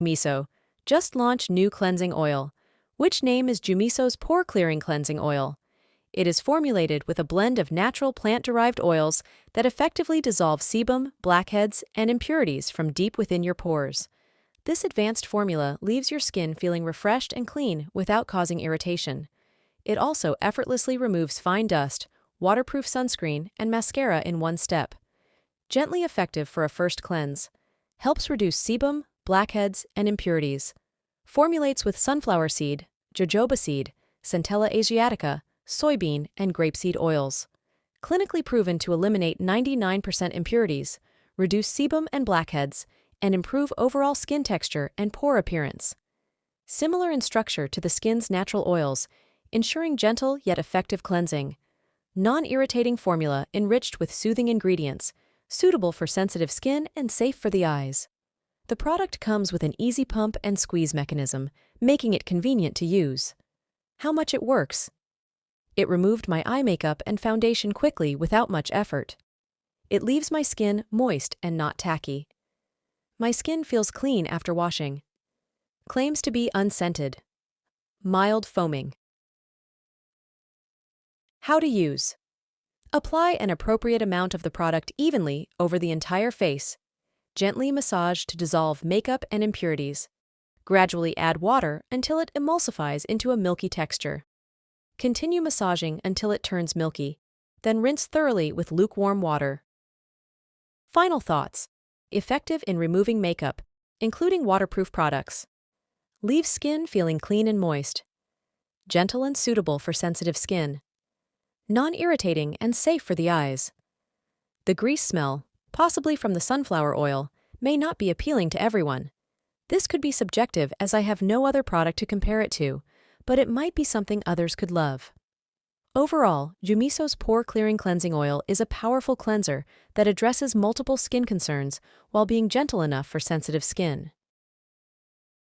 JUMISO just launched new cleansing oil, which name is JUMISO's Pore Clearing Cleansing Oil. It is formulated with a blend of natural plant-derived oils that effectively dissolve sebum, blackheads, and impurities from deep within your pores. This advanced formula leaves your skin feeling refreshed and clean without causing irritation. It also effortlessly removes fine dust, waterproof sunscreen, and mascara in one step. Gently effective for a first cleanse. Helps reduce sebum, blackheads, and impurities. Formulates with sunflower seed, jojoba seed, Centella asiatica, soybean, and grapeseed oils. Clinically proven to eliminate 99% impurities, reduce sebum and blackheads, and improve overall skin texture and pore appearance. Similar in structure to the skin's natural oils, ensuring gentle yet effective cleansing. Non-irritating formula enriched with soothing ingredients, suitable for sensitive skin and safe for the eyes. The product comes with an easy pump and squeeze mechanism, making it convenient to use. How much it works? It removed my eye makeup and foundation quickly without much effort. It leaves my skin moist and not tacky. My skin feels clean after washing. Claims to be unscented. Mild foaming. How to use. Apply an appropriate amount of the product evenly over the entire face. Gently massage to dissolve makeup and impurities. Gradually add water until it emulsifies into a milky texture. Continue massaging until it turns milky, then rinse thoroughly with lukewarm water. Final thoughts. Effective in removing makeup, including waterproof products. Leaves skin feeling clean and moist. Gentle and suitable for sensitive skin. Non-irritating and safe for the eyes. The grease smell, possibly from the sunflower oil, may not be appealing to everyone. This could be subjective as I have no other product to compare it to, but it might be something others could love. Overall, JUMISO's Pore Clearing Cleansing Oil is a powerful cleanser that addresses multiple skin concerns while being gentle enough for sensitive skin.